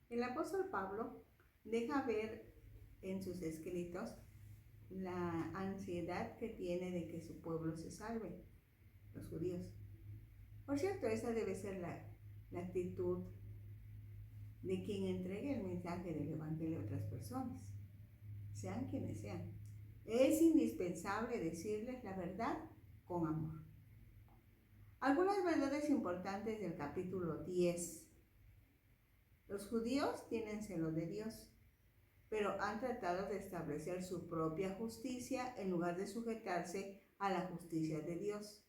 El apóstol Pablo deja ver en sus escritos la ansiedad que tiene de que su pueblo se salve, los judíos. Por cierto, esa debe ser la actitud de quien entregue el mensaje del Evangelio a otras personas, sean quienes sean. Es indispensable decirles la verdad con amor. Algunas verdades importantes del capítulo 10. Los judíos tienen celo de Dios, pero han tratado de establecer su propia justicia en lugar de sujetarse a la justicia de Dios.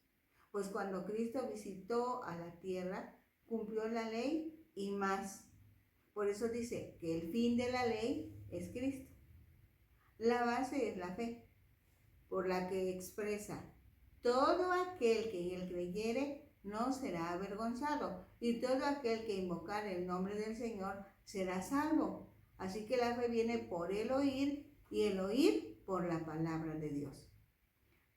Pues cuando Cristo visitó a la tierra, cumplió la ley y más. Por eso dice que el fin de la ley es Cristo. La base es la fe, por la que expresa: todo aquel que en él creyere no será avergonzado, y todo aquel que invocare el nombre del Señor será salvo. Así que la fe viene por el oír, y el oír por la palabra de Dios.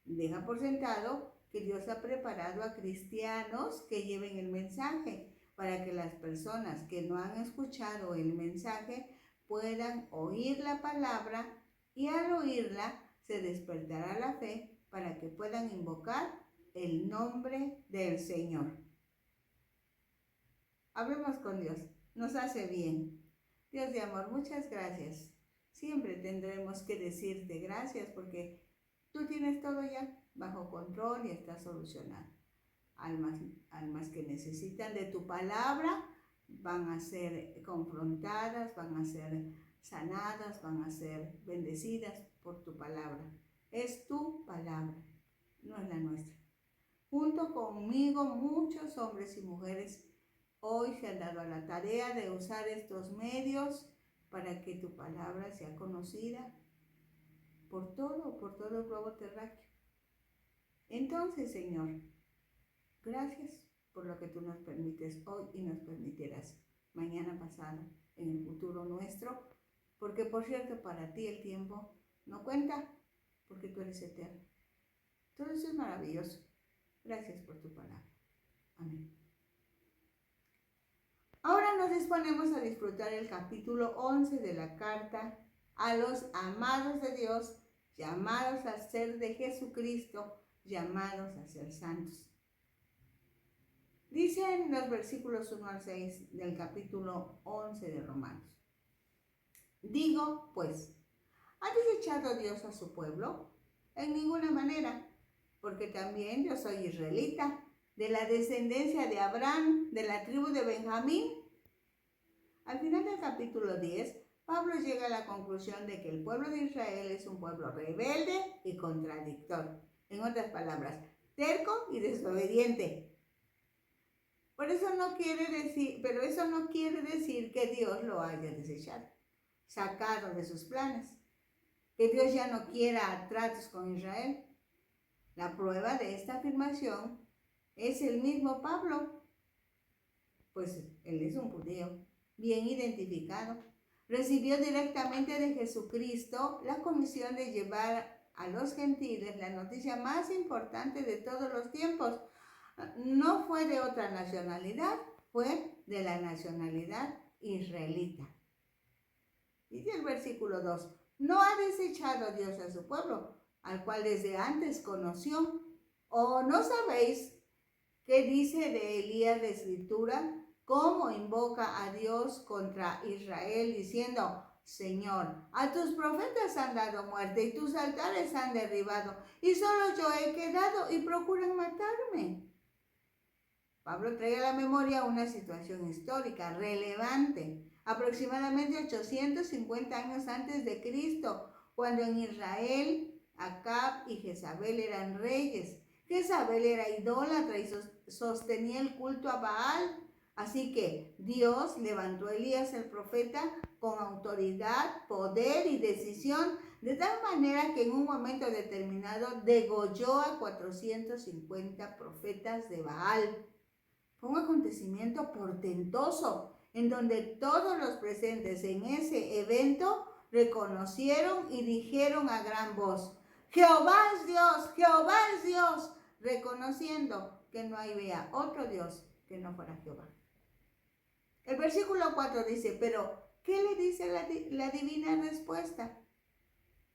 Deja por sentado que Dios ha preparado a cristianos que lleven el mensaje, para que las personas que no han escuchado el mensaje puedan oír la palabra, y al oírla se despertará la fe para que puedan invocar el nombre del Señor. Hablemos con Dios, nos hace bien. Dios de amor, muchas gracias. Siempre tendremos que decirte gracias porque tú tienes todo ya bajo control y está solucionado. Almas que necesitan de tu palabra van a ser confrontadas, van a ser sanadas, van a ser bendecidas por tu palabra. Es tu palabra, no es la nuestra. Junto conmigo, muchos hombres y mujeres hoy se han dado a la tarea de usar estos medios para que tu palabra sea conocida por todo el globo terráqueo. Entonces, Señor, gracias por lo que tú nos permites hoy y nos permitirás mañana, pasado, en el futuro nuestro, porque por cierto, para ti el tiempo no cuenta, porque tú eres eterno. Todo eso es maravilloso. Gracias por tu palabra. Amén. Ahora nos disponemos a disfrutar el capítulo 11 de la carta a los amados de Dios, llamados a ser de Jesucristo, llamados a ser santos. Dicen los versículos 1 al 6 del capítulo 11 de Romanos: digo, pues, ¿ha desechado Dios a su pueblo? En ninguna manera, porque también yo soy israelita, de la descendencia de Abraham, de la tribu de Benjamín. Al final del capítulo 10, Pablo llega a la conclusión de que el pueblo de Israel es un pueblo rebelde y contradictor. En otras palabras, terco y desobediente. Pero eso no quiere decir que Dios lo haya desechado, sacado de sus planes, que Dios ya no quiera tratos con Israel. La prueba de esta afirmación es el mismo Pablo, pues él es un judío bien identificado. Recibió directamente de Jesucristo la comisión de llevar a los gentiles la noticia más importante de todos los tiempos. No fue de otra nacionalidad, fue de la nacionalidad israelita. Dice el versículo 2: no ha desechado Dios a su pueblo, al cual desde antes conoció. ¿O no sabéis qué dice de Elías la Escritura? ¿Cómo invoca a Dios contra Israel diciendo: Señor, a tus profetas han dado muerte y tus altares han derribado, y solo yo he quedado y procuran matarme? Pablo trae a la memoria una situación histórica relevante, aproximadamente 850 años antes de Cristo, cuando en Israel Acab y Jezabel eran reyes. Jezabel era idólatra y sostenía el culto a Baal. Así que Dios levantó a Elías el profeta con autoridad, poder y decisión, de tal manera que en un momento determinado degolló a 450 profetas de Baal. Fue un acontecimiento portentoso en donde todos los presentes en ese evento reconocieron y dijeron a gran voz: Jehová es Dios, Jehová es Dios, reconociendo que no había otro Dios que no fuera Jehová. El versículo 4 dice, pero ¿qué le dice la divina respuesta?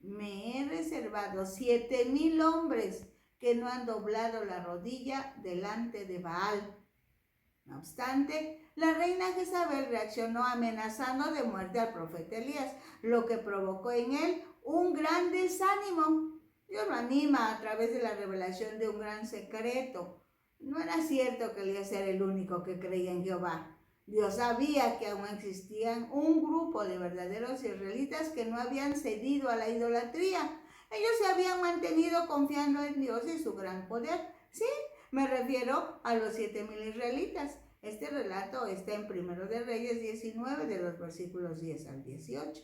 Me he reservado 7,000 hombres que no han doblado la rodilla delante de Baal. No obstante, la reina Jezabel reaccionó amenazando de muerte al profeta Elías, lo que provocó en él un gran desánimo. Dios lo anima a través de la revelación de un gran secreto. No era cierto que Elías era el único que creía en Jehová. Dios sabía que aún existían un grupo de verdaderos israelitas que no habían cedido a la idolatría. Ellos se habían mantenido confiando en Dios y su gran poder. Sí, me refiero a los 7,000 israelitas. Este relato está en 1 de Reyes 19, de los versículos 10 al 18.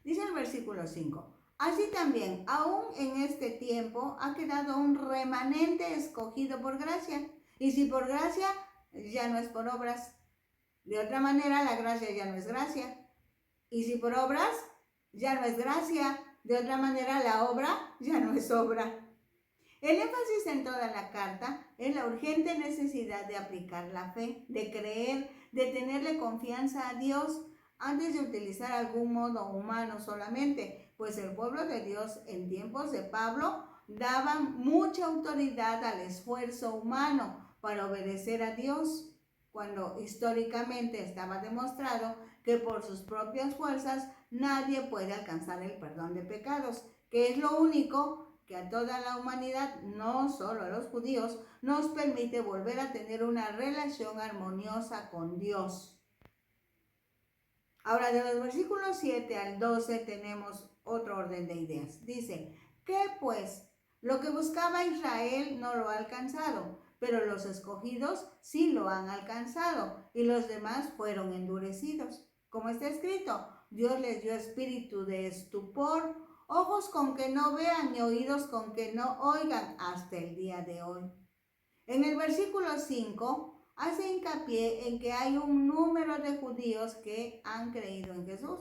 Dice el versículo 5. Así también, aún en este tiempo, ha quedado un remanente escogido por gracia. Y si por gracia, ya no es por obras. De otra manera, la gracia ya no es gracia. Y si por obras, ya no es gracia. De otra manera, la obra ya no es obra. El énfasis en toda la carta es la urgente necesidad de aplicar la fe, de creer, de tenerle confianza a Dios antes de utilizar algún modo humano solamente, pues el pueblo de Dios en tiempos de Pablo daba mucha autoridad al esfuerzo humano para obedecer a Dios, cuando históricamente estaba demostrado que por sus propias fuerzas nadie puede alcanzar el perdón de pecados, que es lo único que a toda la humanidad, no solo a los judíos, nos permite volver a tener una relación armoniosa con Dios. Ahora, de los versículos 7 al 12 tenemos otro orden de ideas. Dice, ¿qué pues? Lo que buscaba Israel no lo ha alcanzado, pero los escogidos sí lo han alcanzado, y los demás fueron endurecidos. Como está escrito, Dios les dio espíritu de estupor, ojos con que no vean y oídos con que no oigan hasta el día de hoy. En el versículo 5 hace hincapié en que hay un número de judíos que han creído en Jesús,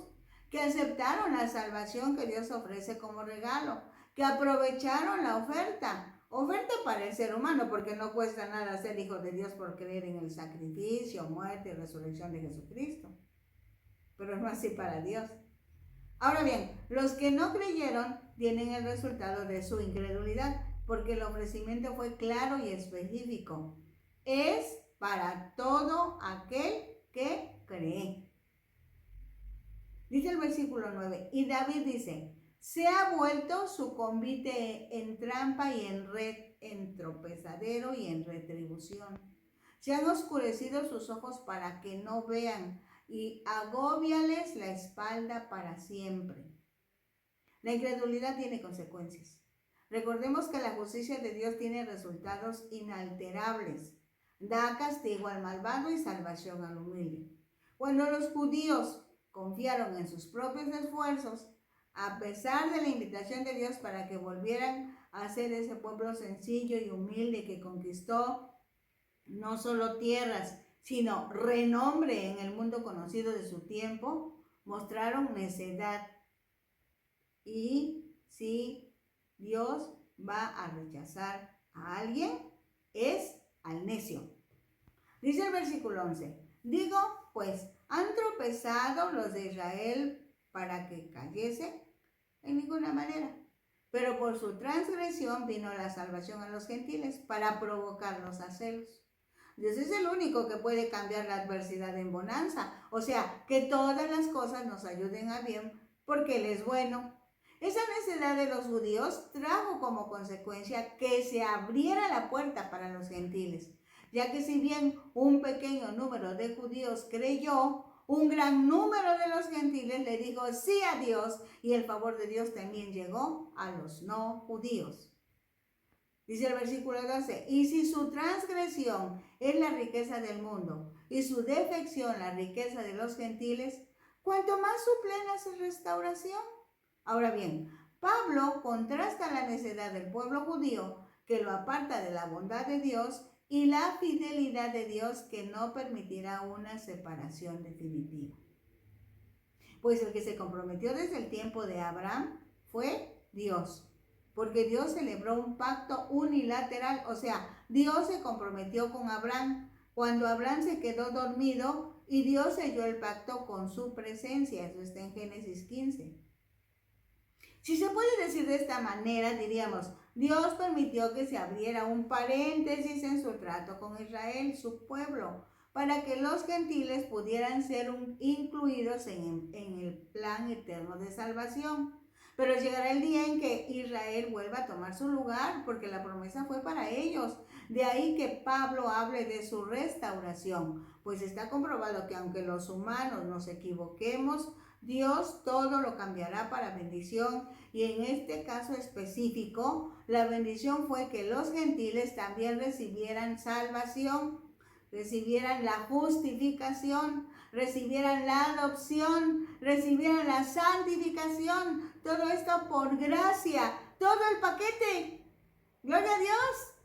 que aceptaron la salvación que Dios ofrece como regalo, que aprovecharon la oferta para el ser humano, porque no cuesta nada ser hijo de Dios por creer en el sacrificio, muerte y resurrección de Jesucristo. Pero no así para Dios. Ahora bien, los que no creyeron tienen el resultado de su incredulidad, porque el ofrecimiento fue claro y específico. Es para todo aquel que cree. Dice el versículo 9, y David dice, se ha vuelto su convite en trampa y en red, en tropezadero y en retribución. Se han oscurecido sus ojos para que no vean, y agóbiales la espalda para siempre. La incredulidad tiene consecuencias. Recordemos que la justicia de Dios tiene resultados inalterables. Da castigo al malvado y salvación al humilde. Cuando los judíos confiaron en sus propios esfuerzos, a pesar de la invitación de Dios para que volvieran a ser ese pueblo sencillo y humilde que conquistó no solo tierras, sino renombre en el mundo conocido de su tiempo, mostraron necedad. Y si Dios va a rechazar a alguien, es al necio. Dice el versículo 11, digo, pues, ¿han tropezado los de Israel para que cayese? En ninguna manera. Pero por su transgresión vino la salvación a los gentiles para provocarlos a celos. Dios es el único que puede cambiar la adversidad en bonanza, o sea, que todas las cosas nos ayuden a bien porque Él es bueno. Esa necedad de los judíos trajo como consecuencia que se abriera la puerta para los gentiles, ya que si bien un pequeño número de judíos creyó, un gran número de los gentiles le dijo sí a Dios, y el favor de Dios también llegó a los no judíos. Dice el versículo 12, y si su transgresión es la riqueza del mundo y su defección la riqueza de los gentiles, ¿cuánto más su plena restauración? Ahora bien, Pablo contrasta la necedad del pueblo judío, que lo aparta de la bondad de Dios, y la fidelidad de Dios, que no permitirá una separación definitiva. Pues el que se comprometió desde el tiempo de Abraham fue Dios, porque Dios celebró un pacto unilateral, o sea, Dios se comprometió con Abraham, cuando Abraham se quedó dormido y Dios selló el pacto con su presencia. Eso está en Génesis 15. Si se puede decir de esta manera, diríamos, Dios permitió que se abriera un paréntesis en su trato con Israel, su pueblo, para que los gentiles pudieran ser incluidos en el plan eterno de salvación. Pero llegará el día en que Israel vuelva a tomar su lugar, porque la promesa fue para ellos. De ahí que Pablo hable de su restauración, pues está comprobado que aunque los humanos nos equivoquemos, Dios todo lo cambiará para bendición, y en este caso específico, la bendición fue que los gentiles también recibieran salvación, recibieran la justificación, recibieran la adopción, recibieran la santificación, todo esto por gracia, todo el paquete. ¡Gloria a Dios!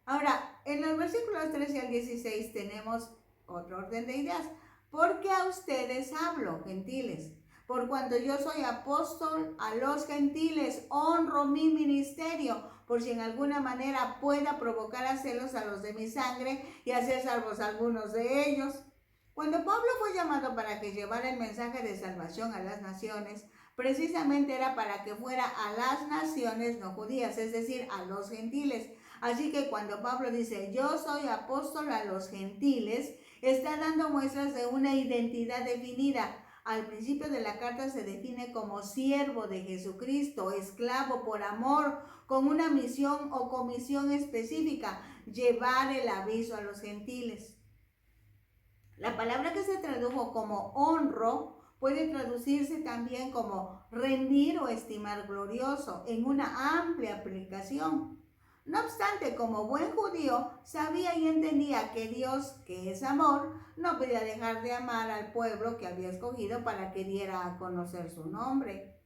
Ahora, en los versículos 13 al 16 tenemos otro orden de ideas. Porque a ustedes hablo, gentiles, por cuanto yo soy apóstol a los gentiles, honro mi ministerio, por si en alguna manera pueda provocar a celos a los de mi sangre y hacer salvos a algunos de ellos. Cuando Pablo fue llamado para que llevara el mensaje de salvación a las naciones, precisamente era para que fuera a las naciones no judías, es decir, a los gentiles. Así que cuando Pablo dice, yo soy apóstol a los gentiles, está dando muestras de una identidad definida. Al principio de la carta se define como siervo de Jesucristo, esclavo por amor, con una misión o comisión específica, llevar el aviso a los gentiles. La palabra que se tradujo como honro puede traducirse también como rendir o estimar glorioso, en una amplia aplicación. No obstante, como buen judío, sabía y entendía que Dios, que es amor, no podía dejar de amar al pueblo que había escogido para que diera a conocer su nombre.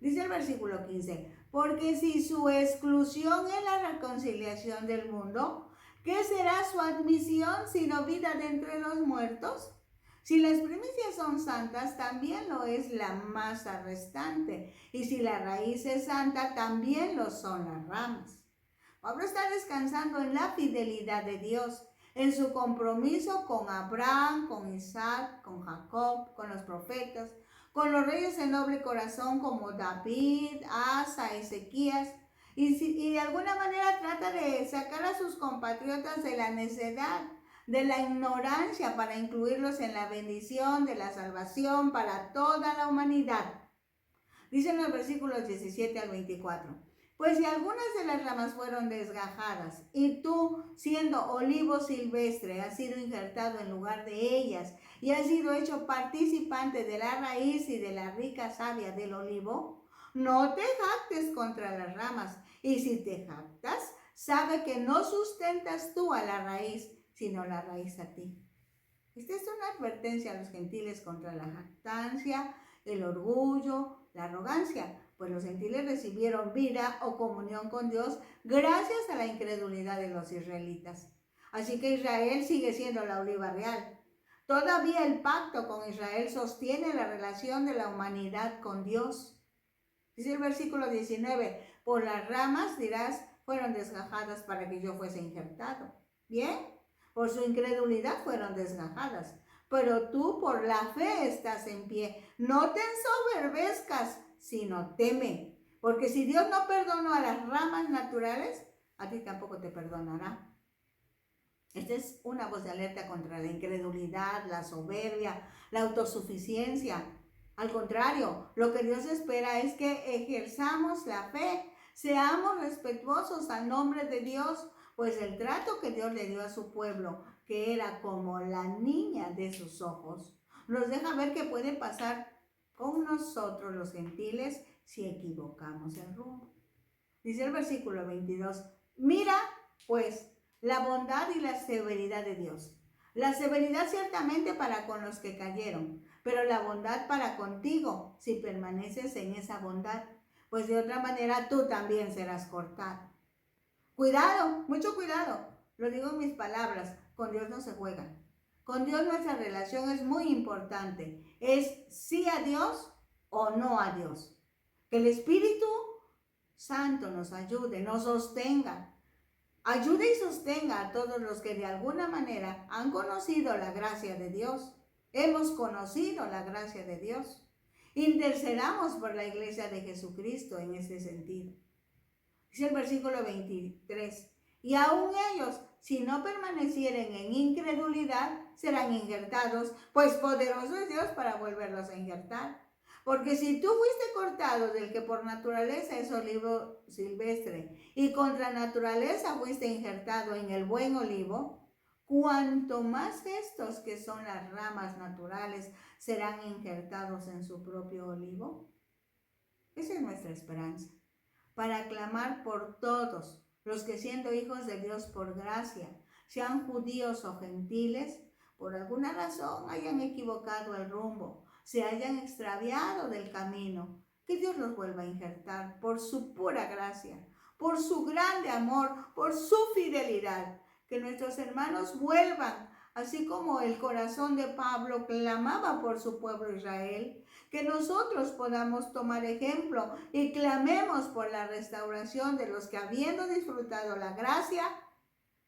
Dice el versículo 15, porque si su exclusión es la reconciliación del mundo, ¿qué será su admisión sino vida de entre los muertos? Si las primicias son santas, también lo es la masa restante, y si la raíz es santa, también lo son las ramas. Pablo está descansando en la fidelidad de Dios, en su compromiso con Abraham, con Isaac, con Jacob, con los profetas, con los reyes de noble corazón como David, Asa, Ezequías, y de alguna manera trata de sacar a sus compatriotas de la necedad, de la ignorancia, para incluirlos en la bendición de la salvación para toda la humanidad. Dicen los versículos 17 al 24. Pues si algunas de las ramas fueron desgajadas y tú, siendo olivo silvestre, has sido injertado en lugar de ellas y has sido hecho participante de la raíz y de la rica savia del olivo, no te jactes contra las ramas, y si te jactas, sabe que no sustentas tú a la raíz, sino la raíz a ti. Esta es una advertencia a los gentiles contra la jactancia, el orgullo, la arrogancia, pues los gentiles recibieron vida o comunión con Dios gracias a la incredulidad de los israelitas. Así que Israel sigue siendo la oliva real. Todavía el pacto con Israel sostiene la relación de la humanidad con Dios. Dice el versículo 19, por las ramas, dirás, fueron desgajadas para que yo fuese injertado. ¿Bien? Por su incredulidad fueron desgajadas. Pero tú por la fe estás en pie. No te ensoberbezcas, sino teme. Porque si Dios no perdonó a las ramas naturales, a ti tampoco te perdonará. Esta es una voz de alerta contra la incredulidad, la soberbia, la autosuficiencia. Al contrario, lo que Dios espera es que ejerzamos la fe, seamos respetuosos al nombre de Dios, pues el trato que Dios le dio a su pueblo, que era como la niña de sus ojos, nos deja ver que puede pasar con nosotros los gentiles si equivocamos el rumbo. Dice el versículo 22, mira pues la bondad y la severidad de Dios. La severidad ciertamente para con los que cayeron, pero la bondad para contigo si permaneces en esa bondad, pues de otra manera tú también serás cortado. Cuidado, mucho cuidado, lo digo en mis palabras, con Dios no se juega. Con Dios nuestra relación es muy importante, es sí a Dios o no a Dios. Que el Espíritu Santo nos ayude, nos sostenga. Ayude y sostenga a todos los que de alguna manera han conocido la gracia de Dios. Hemos conocido la gracia de Dios. Intercedamos por la iglesia de Jesucristo en este sentido. Dice el versículo 23. Y aún ellos, si no permanecieren en incredulidad, serán injertados, pues poderoso es Dios para volverlos a injertar. Porque si tú fuiste cortado del que por naturaleza es olivo silvestre, y contra naturaleza fuiste injertado en el buen olivo, cuanto más estos que son las ramas naturales serán injertados en su propio olivo. Esa es nuestra esperanza, para clamar por todos los que siendo hijos de Dios por gracia, sean judíos o gentiles, por alguna razón hayan equivocado el rumbo, se hayan extraviado del camino, que Dios los vuelva a injertar por su pura gracia, por su grande amor, por su fidelidad, que nuestros hermanos vuelvan, así como el corazón de Pablo clamaba por su pueblo Israel, que nosotros podamos tomar ejemplo y clamemos por la restauración de los que habiendo disfrutado la gracia,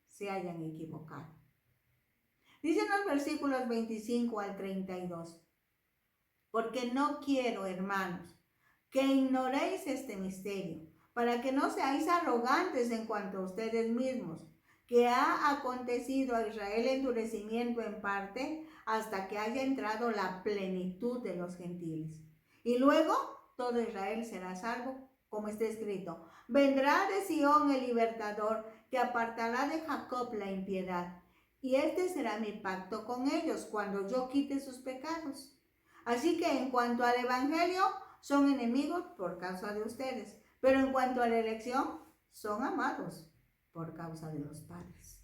se hayan equivocado. Dicen los versículos 25 al 32. Porque no quiero, hermanos, que ignoréis este misterio, para que no seáis arrogantes en cuanto a ustedes mismos, que ha acontecido a Israel endurecimiento en parte hasta que haya entrado la plenitud de los gentiles. Y luego todo Israel será salvo, como está escrito. Vendrá de Sión el libertador, que apartará de Jacob la impiedad. Y este será mi pacto con ellos, cuando yo quite sus pecados. Así que en cuanto al evangelio, son enemigos por causa de ustedes, pero en cuanto a la elección, son amados por causa de los padres.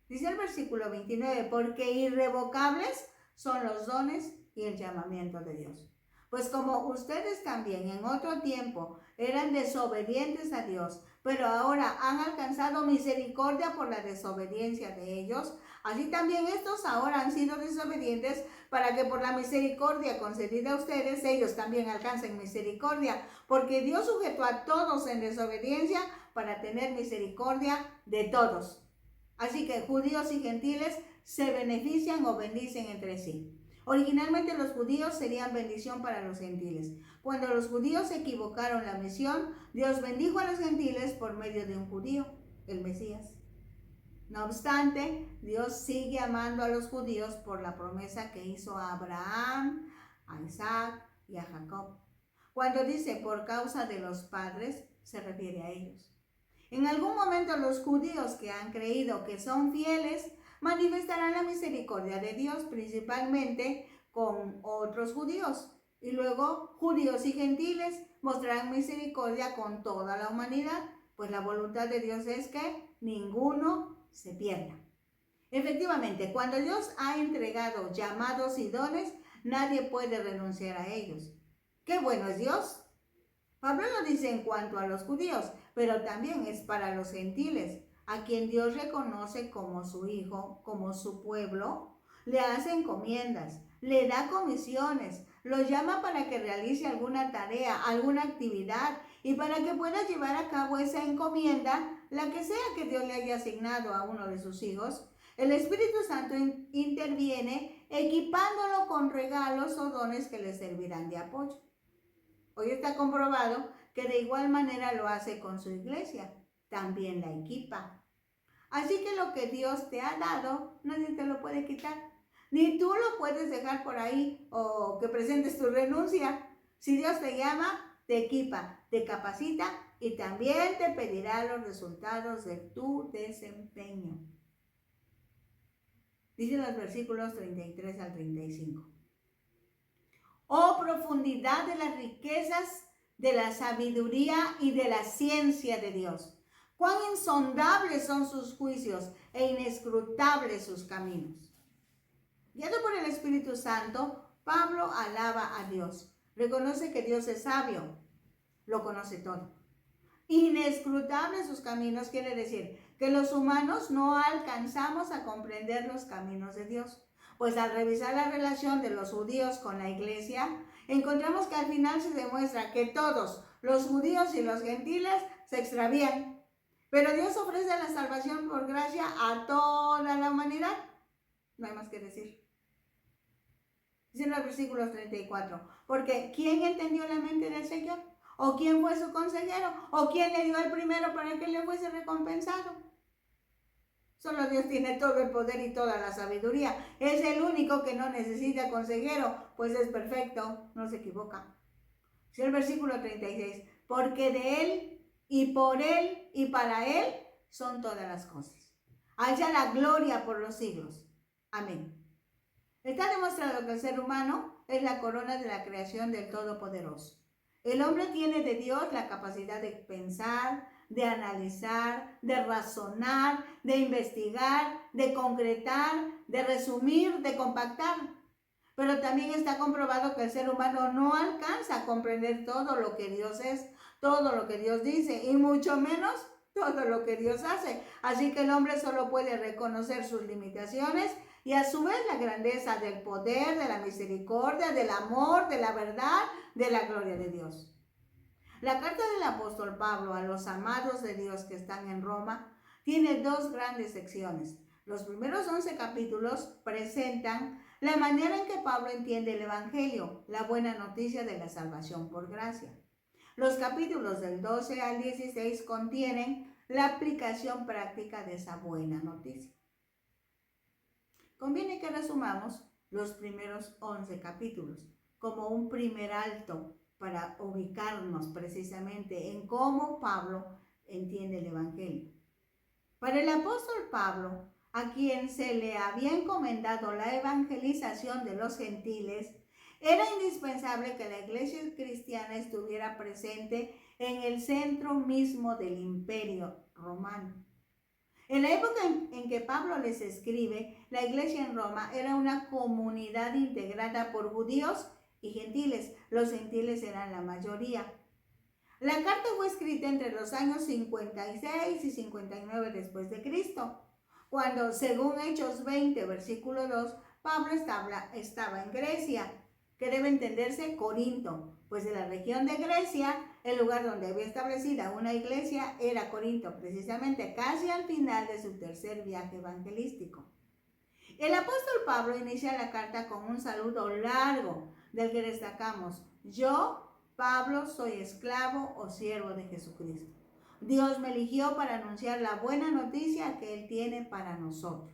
Dice el versículo 29, porque irrevocables son los dones y el llamamiento de Dios. Pues como ustedes también en otro tiempo eran desobedientes a Dios, pero ahora han alcanzado misericordia por la desobediencia de ellos, así también estos ahora han sido desobedientes para que por la misericordia concedida a ustedes, ellos también alcancen misericordia, porque Dios sujetó a todos en desobediencia para tener misericordia de todos. Así que judíos y gentiles se benefician o bendicen entre sí. Originalmente los judíos serían bendición para los gentiles. Cuando los judíos equivocaron la misión, Dios bendijo a los gentiles por medio de un judío, el Mesías. No obstante, Dios sigue amando a los judíos por la promesa que hizo a Abraham, a Isaac y a Jacob. Cuando dice por causa de los padres, se refiere a ellos. En algún momento los judíos que han creído que son fieles manifestarán la misericordia de Dios, principalmente con otros judíos. Y luego judíos y gentiles mostrarán misericordia con toda la humanidad, pues la voluntad de Dios es que ninguno se pierda. Efectivamente, cuando Dios ha entregado llamados y dones, nadie puede renunciar a ellos. ¡Qué bueno es Dios! Pablo lo dice en cuanto a los judíos, pero también es para los gentiles, a quien Dios reconoce como su hijo, como su pueblo, le hace encomiendas, le da comisiones, lo llama para que realice alguna tarea, alguna actividad y para que pueda llevar a cabo esa encomienda, la que sea que Dios le haya asignado a uno de sus hijos. El Espíritu Santo interviene equipándolo con regalos o dones que le servirán de apoyo. Hoy está comprobado que de igual manera lo hace con su iglesia, también la equipa. Así que lo que Dios te ha dado, nadie te lo puede quitar. Ni tú lo puedes dejar por ahí o que presentes tu renuncia. Si Dios te llama, te equipa, te capacita y también te pedirá los resultados de tu desempeño. Dicen los versículos 33 al 35. Oh, profundidad de las riquezas, de la sabiduría y de la ciencia de Dios. Cuán insondables son sus juicios e inescrutables sus caminos. Guiado por el Espíritu Santo, Pablo alaba a Dios. Reconoce que Dios es sabio, lo conoce todo. Inescrutables sus caminos quiere decir que los humanos no alcanzamos a comprender los caminos de Dios. Pues al revisar la relación de los judíos con la iglesia, encontramos que al final se demuestra que todos, los judíos y los gentiles, se extravían. Pero Dios ofrece la salvación por gracia a toda la humanidad. No hay más que decir. Dice en los versículos 34. Porque ¿quién entendió la mente del Señor? ¿O quién fue su consejero? ¿O quién le dio el primero para que le fuese recompensado? Solo Dios tiene todo el poder y toda la sabiduría. Es el único que no necesita consejero, pues es perfecto, no se equivoca. Dice el versículo 36. Porque de Él y por Él y para Él son todas las cosas. Haya la gloria por los siglos. Amén. Está demostrado que el ser humano es la corona de la creación del Todopoderoso. El hombre tiene de Dios la capacidad de pensar, de analizar, de razonar, de investigar, de concretar, de resumir, de compactar. Pero también está comprobado que el ser humano no alcanza a comprender todo lo que Dios es, todo lo que Dios dice, y mucho menos todo lo que Dios hace. Así que el hombre solo puede reconocer sus limitaciones y a su vez la grandeza del poder, de la misericordia, del amor, de la verdad, de la gloria de Dios. La carta del apóstol Pablo a los amados de Dios que están en Roma tiene dos grandes secciones. Los primeros 11 capítulos presentan la manera en que Pablo entiende el Evangelio, la buena noticia de la salvación por gracia. Los capítulos del 12 al 16 contienen la aplicación práctica de esa buena noticia. Conviene que resumamos los primeros 11 capítulos como un primer alto para ubicarnos precisamente en cómo Pablo entiende el Evangelio. Para el apóstol Pablo, a quien se le había encomendado la evangelización de los gentiles, era indispensable que la iglesia cristiana estuviera presente en el centro mismo del imperio romano. En la época en que Pablo les escribe, la iglesia en Roma era una comunidad integrada por judíos y gentiles. Los gentiles eran la mayoría. La carta fue escrita entre los años 56 y 59 después de Cristo, cuando, según Hechos 20, versículo 2, Pablo estaba en Grecia, que debe entenderse Corinto, pues de la región de Grecia, el lugar donde había establecida una iglesia era Corinto, precisamente casi al final de su tercer viaje evangelístico. El apóstol Pablo inicia la carta con un saludo largo, del que destacamos: yo, Pablo, soy esclavo o siervo de Jesucristo. Dios me eligió para anunciar la buena noticia que Él tiene para nosotros.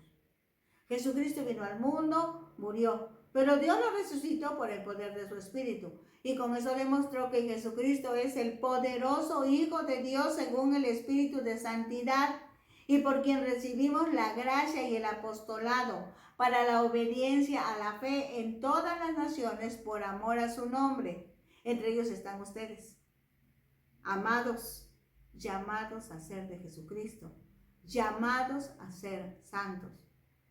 Jesucristo vino al mundo, murió, pero Dios lo resucitó por el poder de su Espíritu. Y con eso demostró que Jesucristo es el poderoso Hijo de Dios según el Espíritu de santidad, y por quien recibimos la gracia y el apostolado para la obediencia a la fe en todas las naciones por amor a su nombre. Entre ellos están ustedes, amados, llamados a ser de Jesucristo, llamados a ser santos.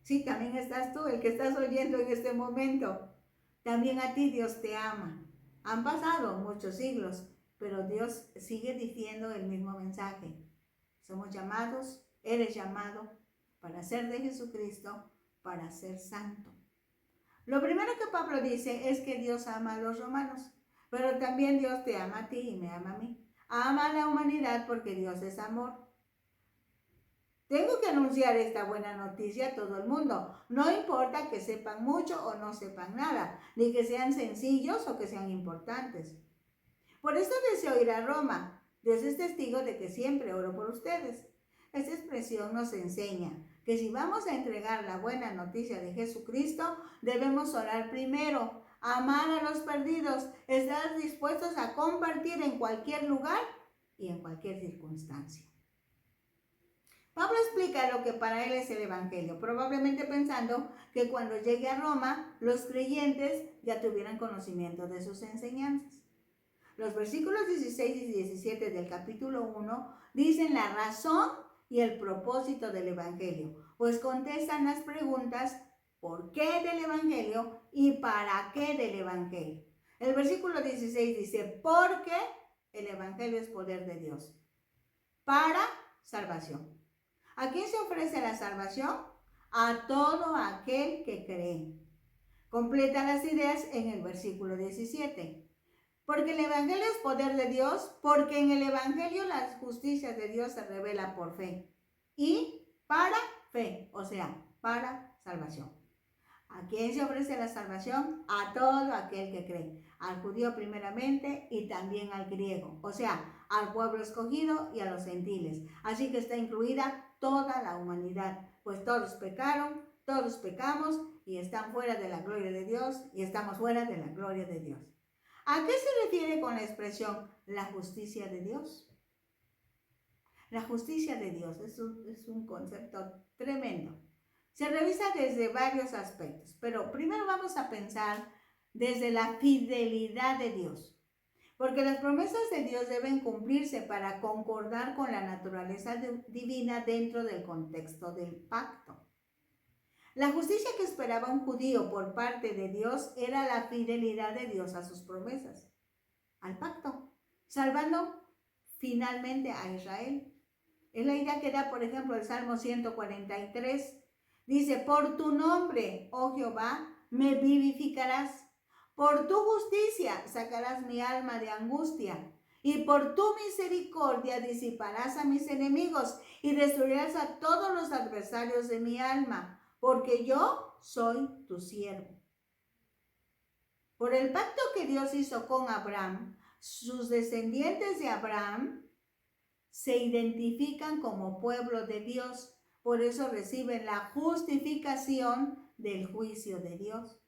Sí, también estás tú, el que estás oyendo en este momento. También a ti Dios te ama. Han pasado muchos siglos, pero Dios sigue diciendo el mismo mensaje. Somos llamados, eres llamado para ser de Jesucristo, para ser santo. Lo primero que Pablo dice es que Dios ama a los romanos, pero también Dios te ama a ti y me ama a mí. Ama a la humanidad porque Dios es amor. Tengo que anunciar esta buena noticia a todo el mundo. No importa que sepan mucho o no sepan nada, ni que sean sencillos o que sean importantes. Por eso deseo ir a Roma. Dios es testigo de que siempre oro por ustedes. Esta expresión nos enseña que si vamos a entregar la buena noticia de Jesucristo, debemos orar primero, amar a los perdidos, estar dispuestos a compartir en cualquier lugar y en cualquier circunstancia. Pablo explica lo que para él es el Evangelio, probablemente pensando que cuando llegue a Roma, los creyentes ya tuvieran conocimiento de sus enseñanzas. Los versículos 16 y 17 del capítulo 1 dicen la razón y el propósito del Evangelio, pues contestan las preguntas ¿por qué del Evangelio y para qué del Evangelio? El versículo 16 dice, porque el Evangelio es poder de Dios para salvación. ¿A quién se ofrece la salvación? A todo aquel que cree. Completa las ideas en el versículo 17. Porque el Evangelio es poder de Dios, porque en el Evangelio la justicia de Dios se revela por fe y para fe, o sea, para salvación. ¿A quién se ofrece la salvación? A todo aquel que cree, al judío primeramente y también al griego, o sea, al pueblo escogido y a los gentiles. Así que está incluida toda la humanidad, pues todos pecaron, todos pecamos y están fuera de la gloria de Dios y estamos fuera de la gloria de Dios. ¿A qué se refiere con la expresión la justicia de Dios? La justicia de Dios es un concepto tremendo. Se revisa desde varios aspectos, pero primero vamos a pensar desde la fidelidad de Dios, porque las promesas de Dios deben cumplirse para concordar con la naturaleza divina dentro del contexto del pacto. La justicia que esperaba un judío por parte de Dios era la fidelidad de Dios a sus promesas, al pacto, salvando finalmente a Israel. Es la idea que da, por ejemplo, el Salmo 143. Dice, por tu nombre, oh Jehová, me vivificarás. Por tu justicia sacarás mi alma de angustia. Y por tu misericordia disiparás a mis enemigos y destruirás a todos los adversarios de mi alma, porque yo soy tu siervo. Por el pacto que Dios hizo con Abraham, sus descendientes de Abraham se identifican como pueblo de Dios. Por eso reciben la justificación del juicio de Dios.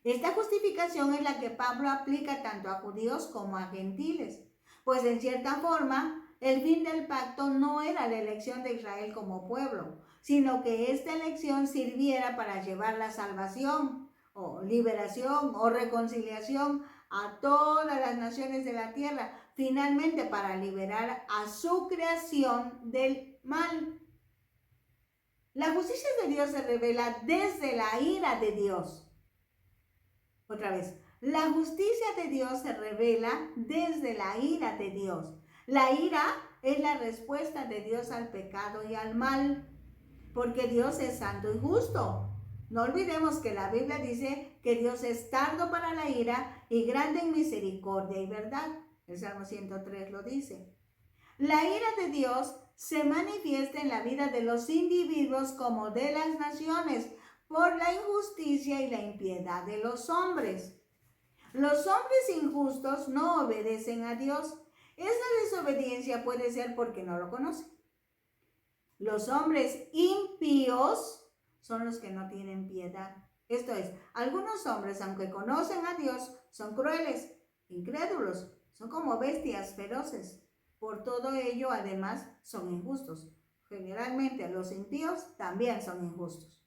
Esta justificación es la que Pablo aplica tanto a judíos como a gentiles, pues en cierta forma el fin del pacto no era la elección de Israel como pueblo, sino que esta elección sirviera para llevar la salvación o liberación o reconciliación a todas las naciones de la tierra, finalmente para liberar a su creación del mal. La justicia de Dios se revela desde la ira de Dios. Otra vez, la justicia de Dios se revela desde la ira de Dios. La ira es la respuesta de Dios al pecado y al mal, porque Dios es santo y justo. No olvidemos que la Biblia dice que Dios es tardo para la ira y grande en misericordia y verdad. El Salmo 103 lo dice. La ira de Dios se manifiesta en la vida de los individuos como de las naciones por la injusticia y la impiedad de los hombres. Los hombres injustos no obedecen a Dios. Esa desobediencia puede ser porque no lo conocen. Los hombres impíos son los que no tienen piedad. Esto es, algunos hombres, aunque conocen a Dios, son crueles, incrédulos, son como bestias feroces. Por todo ello, además, son injustos. Generalmente los impíos también son injustos.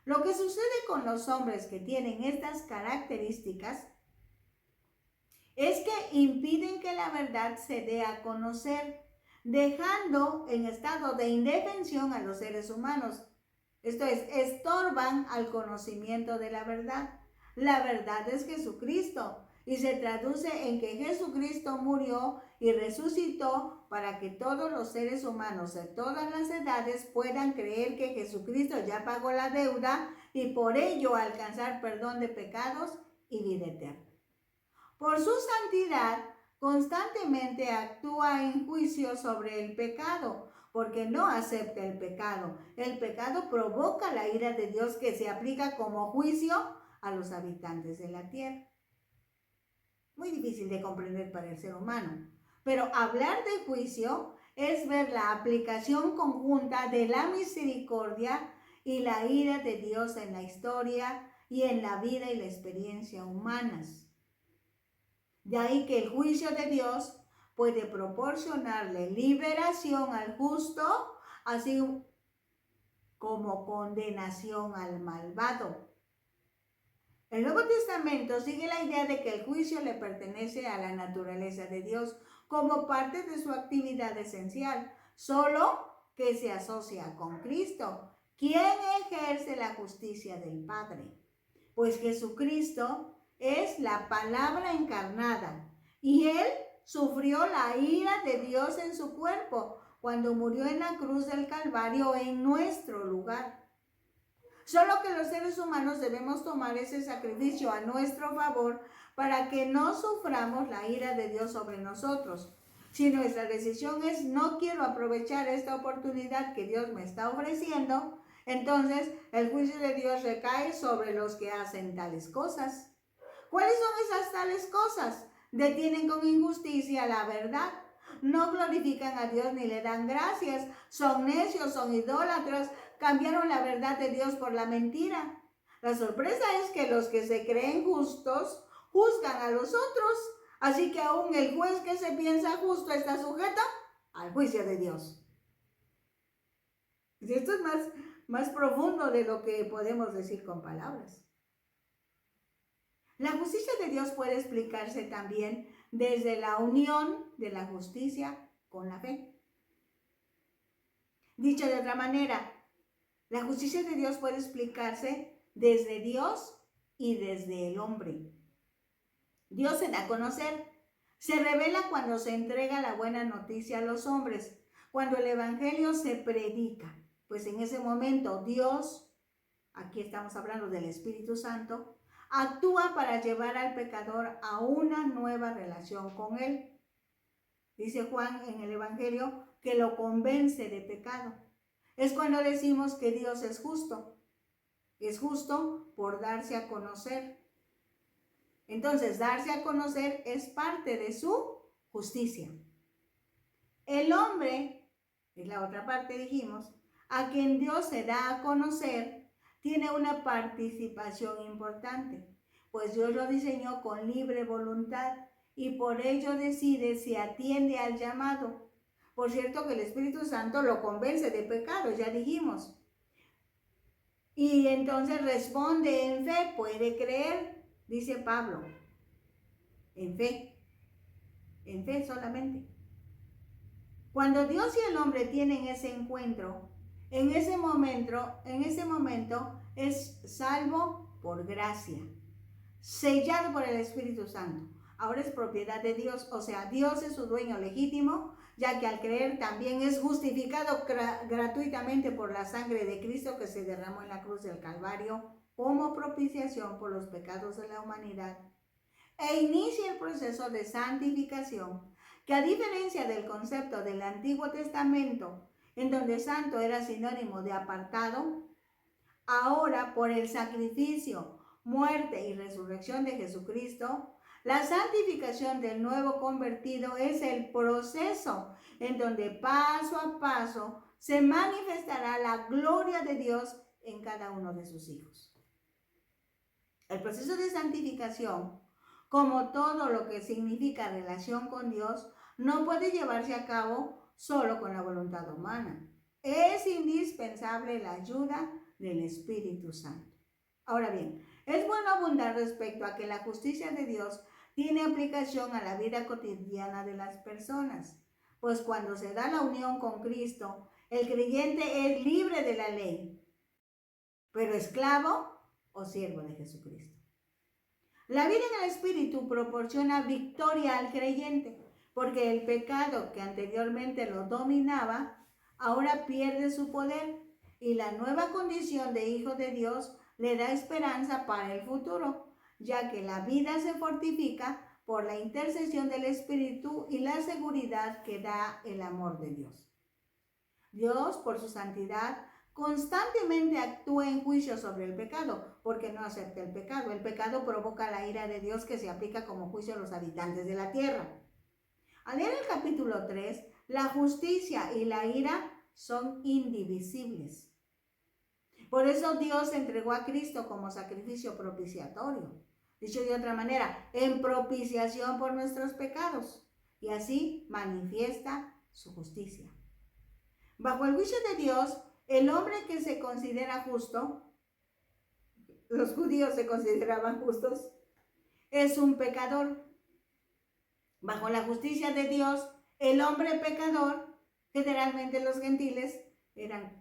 Lo que sucede con los hombres que tienen estas características es que impiden que la verdad se dé a conocer, dejando en estado de indefensión a los seres humanos. Esto es, estorban al conocimiento de la verdad. La verdad es Jesucristo y se traduce en que Jesucristo murió y resucitó para que todos los seres humanos de todas las edades puedan creer que Jesucristo ya pagó la deuda y por ello alcanzar perdón de pecados y vida eterna. Por su santidad, constantemente actúa en juicio sobre el pecado, porque no acepta el pecado. El pecado provoca la ira de Dios que se aplica como juicio a los habitantes de la tierra. Muy difícil de comprender para el ser humano, pero hablar de juicio es ver la aplicación conjunta de la misericordia y la ira de Dios en la historia y en la vida y la experiencia humanas. De ahí que el juicio de Dios puede proporcionarle liberación al justo, así como condenación al malvado. El Nuevo Testamento sigue la idea de que el juicio le pertenece a la naturaleza de Dios como parte de su actividad esencial, solo que se asocia con Cristo, quien ejerce la justicia del Padre. Pues Jesucristo es la palabra encarnada y Él sufrió la ira de Dios en su cuerpo cuando murió en la cruz del Calvario en nuestro lugar. Solo que los seres humanos debemos tomar ese sacrificio a nuestro favor para que no suframos la ira de Dios sobre nosotros. Si nuestra decisión es no quiero aprovechar esta oportunidad que Dios me está ofreciendo, entonces el juicio de Dios recae sobre los que hacen tales cosas. ¿Cuáles son esas tales cosas? Detienen con injusticia la verdad, no glorifican a Dios ni le dan gracias, son necios, son idólatras, cambiaron la verdad de Dios por la mentira. La sorpresa es que los que se creen justos juzgan a los otros, así que aún el juez que se piensa justo está sujeto al juicio de Dios. Y esto es más profundo de lo que podemos decir con palabras. La justicia de Dios puede explicarse también desde la unión de la justicia con la fe. Dicho de otra manera, la justicia de Dios puede explicarse desde Dios y desde el hombre. Dios se da a conocer, se revela cuando se entrega la buena noticia a los hombres, cuando el evangelio se predica. Pues en ese momento Dios, aquí estamos hablando del Espíritu Santo, actúa para llevar al pecador a una nueva relación con Él. Dice Juan en el Evangelio que lo convence de pecado. Es cuando decimos que Dios es justo. Es justo por darse a conocer. Entonces, darse a conocer es parte de su justicia. El hombre, es la otra parte, dijimos, a quien Dios se da a conocer, tiene una participación importante, pues Dios lo diseñó con libre voluntad y por ello decide si atiende al llamado. Por cierto que el Espíritu Santo lo convence de pecado, ya dijimos. Y entonces responde en fe, puede creer, dice Pablo, en fe solamente. Cuando Dios y el hombre tienen ese encuentro, en ese momento es salvo por gracia, sellado por el Espíritu Santo. Ahora es propiedad de Dios, o sea, Dios es su dueño legítimo, ya que al creer también es justificado gratuitamente por la sangre de Cristo que se derramó en la cruz del Calvario como propiciación por los pecados de la humanidad. E inicia el proceso de santificación, que a diferencia del concepto del Antiguo Testamento, en donde santo era sinónimo de apartado, ahora por el sacrificio, muerte y resurrección de Jesucristo, la santificación del nuevo convertido es el proceso en donde paso a paso se manifestará la gloria de Dios en cada uno de sus hijos. El proceso de santificación, como todo lo que significa relación con Dios, no puede llevarse a cabo solo con la voluntad humana. Es indispensable la ayuda del Espíritu Santo. Ahora bien, es bueno abundar respecto a que la justicia de Dios tiene aplicación a la vida cotidiana de las personas, pues cuando se da la unión con Cristo, el creyente es libre de la ley, pero esclavo o siervo de Jesucristo. La vida en el Espíritu proporciona victoria al creyente, porque el pecado que anteriormente lo dominaba, ahora pierde su poder y la nueva condición de hijo de Dios le da esperanza para el futuro, ya que la vida se fortifica por la intercesión del Espíritu y la seguridad que da el amor de Dios. Dios, por su santidad, constantemente actúa en juicio sobre el pecado, porque no acepta el pecado. El pecado provoca la ira de Dios que se aplica como juicio a los habitantes de la tierra. Al leer el capítulo 3, la justicia y la ira son indivisibles. Por eso Dios entregó a Cristo como sacrificio propiciatorio. Dicho de otra manera, en propiciación por nuestros pecados. Y así manifiesta su justicia. Bajo el juicio de Dios, el hombre que se considera justo, los judíos se consideraban justos, es un pecador. Bajo la justicia de Dios, el hombre pecador, generalmente los gentiles eran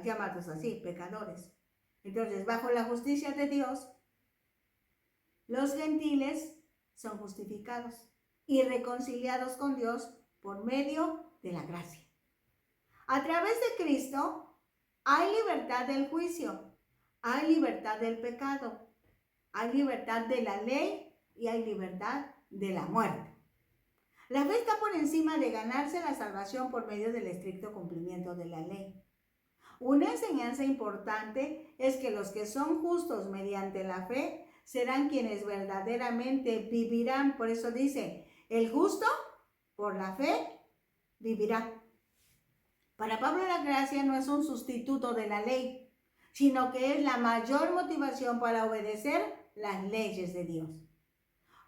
llamados así, pecadores. Entonces, bajo la justicia de Dios, los gentiles son justificados y reconciliados con Dios por medio de la gracia. A través de Cristo hay libertad del juicio, Hay libertad del pecado, hay libertad de la ley y hay libertad de la muerte. La fe está por encima de ganarse la salvación por medio del estricto cumplimiento de la ley. Una enseñanza importante es que los que son justos mediante la fe serán quienes verdaderamente vivirán. Por eso dice, el justo por la fe vivirá. Para Pablo la gracia no es un sustituto de la ley, sino que es la mayor motivación para obedecer las leyes de Dios.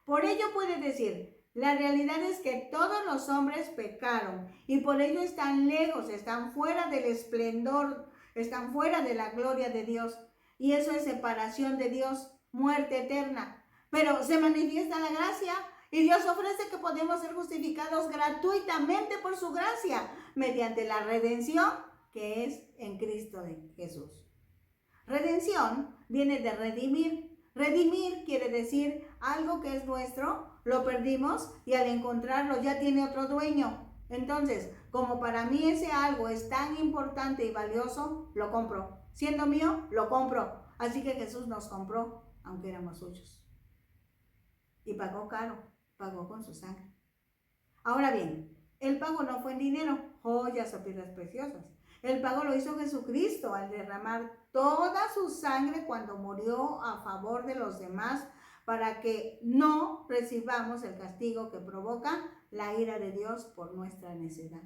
Por ello puede decir, la realidad es que todos los hombres pecaron y por ello están lejos, están fuera del esplendor, están fuera de la gloria de Dios. Y eso es separación de Dios, muerte eterna. Pero se manifiesta la gracia y Dios ofrece que podemos ser justificados gratuitamente por su gracia, mediante la redención que es en Cristo de Jesús. Redención viene de redimir. Redimir quiere decir algo que es nuestro, lo perdimos y al encontrarlo ya tiene otro dueño. Entonces, como para mí ese algo es tan importante y valioso, lo compro. Siendo mío, lo compro. Así que Jesús nos compró, aunque éramos suyos. Y pagó caro, pagó con su sangre. Ahora bien, el pago no fue en dinero, joyas o piedras preciosas. El pago lo hizo Jesucristo al derramar toda su sangre cuando murió a favor de los demás para que no recibamos el castigo que provoca la ira de Dios por nuestra necedad.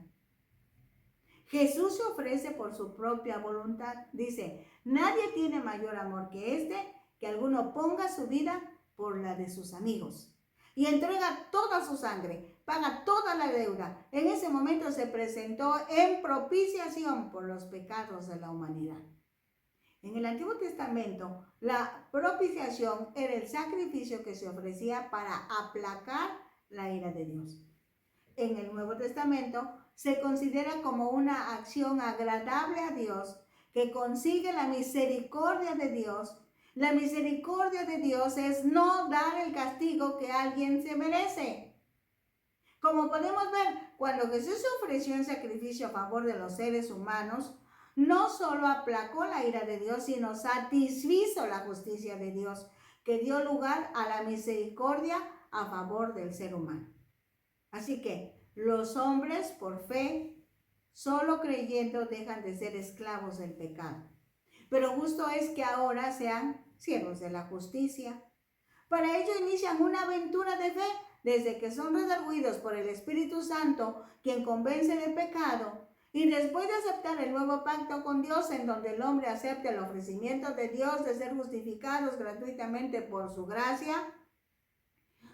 Jesús se ofrece por su propia voluntad. Dice, nadie tiene mayor amor que este, que alguno ponga su vida por la de sus amigos. Y entrega toda su sangre, paga toda la deuda. En ese momento se presentó en propiciación por los pecados de la humanidad. En el Antiguo Testamento, la propiciación era el sacrificio que se ofrecía para aplacar la ira de Dios. En el Nuevo Testamento se considera como una acción agradable a Dios que consigue la misericordia de Dios. La misericordia de Dios es no dar el castigo que alguien se merece. Como podemos ver, cuando Jesús se ofreció en sacrificio a favor de los seres humanos, no solo aplacó la ira de Dios, sino satisfizo la justicia de Dios, que dio lugar a la misericordia a favor del ser humano. Así que los hombres por fe, solo creyendo, dejan de ser esclavos del pecado. Pero justo es que ahora sean siervos de la justicia. Para ello inician una aventura de fe desde que son redarguidos por el Espíritu Santo, quien convence de pecado, y después de aceptar el nuevo pacto con Dios, en donde el hombre acepta el ofrecimiento de Dios de ser justificados gratuitamente por su gracia,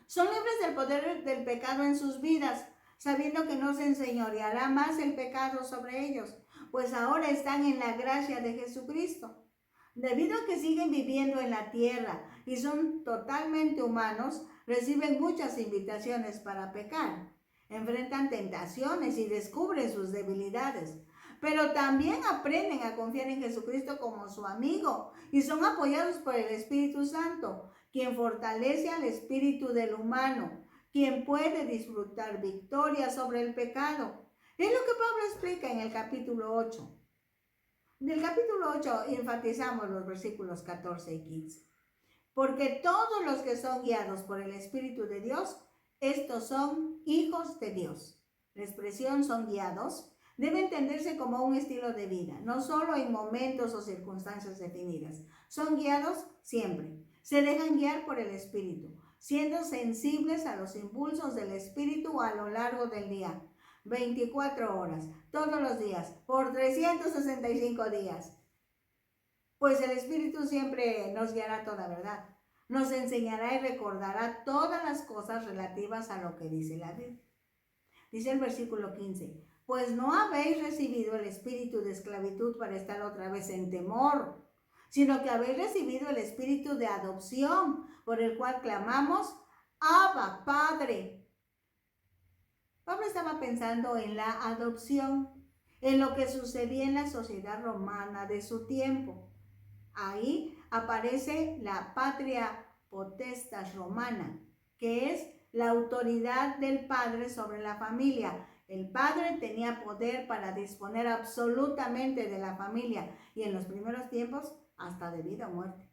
son libres del poder del pecado en sus vidas, sabiendo que no se enseñoreará más el pecado sobre ellos, pues ahora están en la gracia de Jesucristo. Debido a que siguen viviendo en la tierra y son totalmente humanos, reciben muchas invitaciones para pecar, enfrentan tentaciones y descubren sus debilidades, pero también aprenden a confiar en Jesucristo como su amigo y son apoyados por el Espíritu Santo, quien fortalece al espíritu del humano, quien puede disfrutar victoria sobre el pecado. Es lo que Pablo explica en el capítulo 8. Del capítulo 8 enfatizamos los versículos 14 y 15. Porque todos los que son guiados por el Espíritu de Dios, estos son hijos de Dios. La expresión son guiados debe entenderse como un estilo de vida, no solo en momentos o circunstancias definidas. Son guiados siempre. Se dejan guiar por el Espíritu, siendo sensibles a los impulsos del Espíritu a lo largo del día. 24 horas, todos los días, por 365 días. Pues el Espíritu siempre nos guiará a toda verdad. Nos enseñará y recordará todas las cosas relativas a lo que dice la Biblia. Dice el versículo 15, pues no habéis recibido el espíritu de esclavitud para estar otra vez en temor, sino que habéis recibido el espíritu de adopción, por el cual clamamos, Abba, Padre. Pablo estaba pensando en la adopción, en lo que sucedía en la sociedad romana de su tiempo. Ahí aparece la patria potestas romana, que es la autoridad del padre sobre la familia. El padre tenía poder para disponer absolutamente de la familia y en los primeros tiempos hasta de vida o muerte.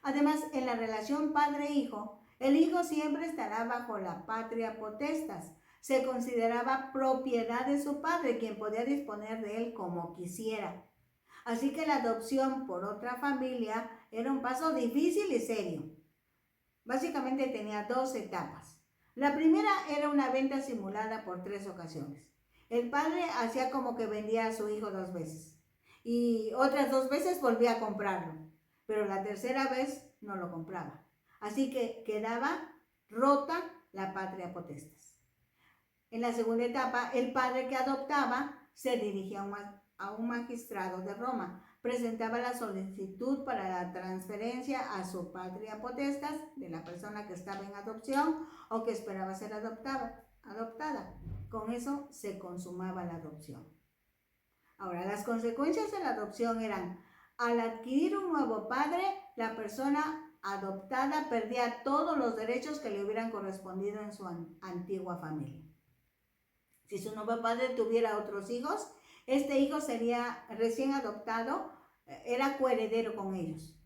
Además, en la relación padre-hijo, el hijo siempre estará bajo la patria potestas. Se consideraba propiedad de su padre, quien podía disponer de él como quisiera. Así que la adopción por otra familia era un paso difícil y serio. Básicamente tenía dos etapas. La primera era una venta simulada por 3 ocasiones. El padre hacía como que vendía a su hijo 2 veces y otras 2 veces volvía a comprarlo, pero la tercera vez no lo compraba. Así que quedaba rota la patria potestas. En la segunda etapa, el padre que adoptaba se dirigía a un magistrado de Roma, presentaba la solicitud para la transferencia a su patria potestas de la persona que estaba en adopción o que esperaba ser adoptada. Con eso se consumaba la adopción. Ahora, las consecuencias de la adopción eran: al adquirir un nuevo padre, la persona adoptada perdía todos los derechos que le hubieran correspondido en su antigua familia. Si su nuevo padre tuviera otros hijos, este hijo sería recién adoptado, era coheredero con ellos.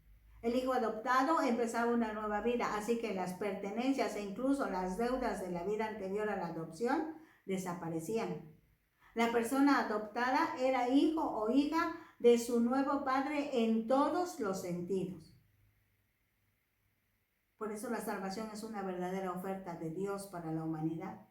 El hijo adoptado empezaba una nueva vida, así que las pertenencias e incluso las deudas de la vida anterior a la adopción desaparecían. La persona adoptada era hijo o hija de su nuevo padre en todos los sentidos. Por eso la salvación es una verdadera oferta de Dios para la humanidad.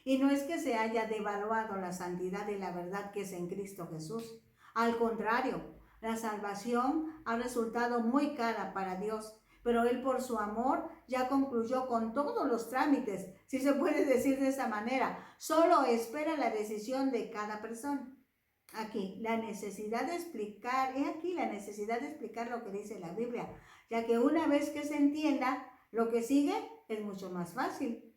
Y no es que se haya devaluado la santidad y la verdad que es en Cristo Jesús. Al contrario, la salvación ha resultado muy cara para Dios, pero Él por su amor ya concluyó con todos los trámites, si se puede decir de esa manera. Solo espera la decisión de cada persona. Aquí la necesidad de explicar lo que dice la Biblia, ya que una vez que se entienda, lo que sigue es mucho más fácil.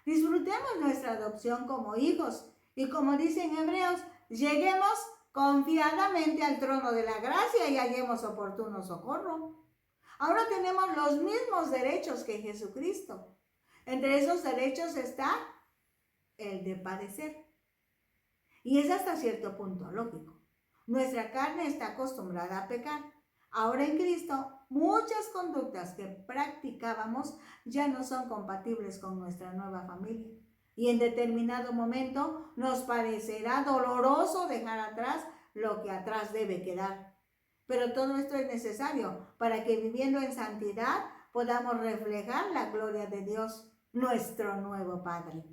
Disfrutemos nuestra adopción como hijos y, como dicen Hebreos, lleguemos confiadamente al trono de la gracia y hallemos oportuno socorro. Ahora tenemos los mismos derechos que Jesucristo. Entre esos derechos está el de padecer. Y es hasta cierto punto lógico. Nuestra carne está acostumbrada a pecar. Ahora en Cristo, muchas conductas que practicábamos ya no son compatibles con nuestra nueva familia. Y en determinado momento nos parecerá doloroso dejar atrás lo que atrás debe quedar. Pero todo esto es necesario para que, viviendo en santidad, podamos reflejar la gloria de Dios, nuestro nuevo Padre.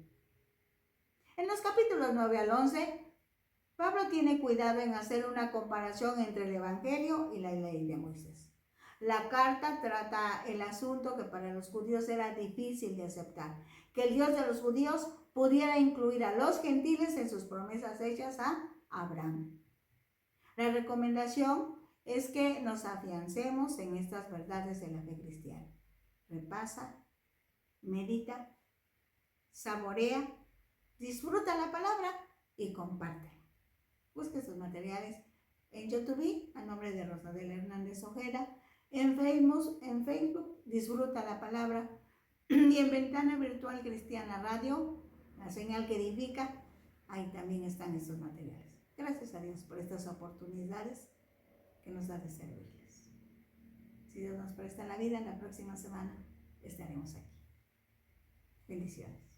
En los capítulos 9 al 11, Pablo tiene cuidado en hacer una comparación entre el Evangelio y la ley de Moisés. La carta trata el asunto que para los judíos era difícil de aceptar, que el Dios de los judíos pudiera incluir a los gentiles en sus promesas hechas a Abraham. La recomendación es que nos afiancemos en estas verdades de la fe cristiana. Repasa, medita, saborea, disfruta la palabra y comparte. Busque sus materiales en YouTube a nombre de Rosadela Hernández Ojeda, en Facebook Disfruta la Palabra y en Ventana Virtual Cristiana Radio, la señal que edifica. Ahí también están estos materiales. Gracias a Dios por estas oportunidades que nos da de servirles. Si Dios nos presta la vida, la próxima semana estaremos aquí. Bendiciones.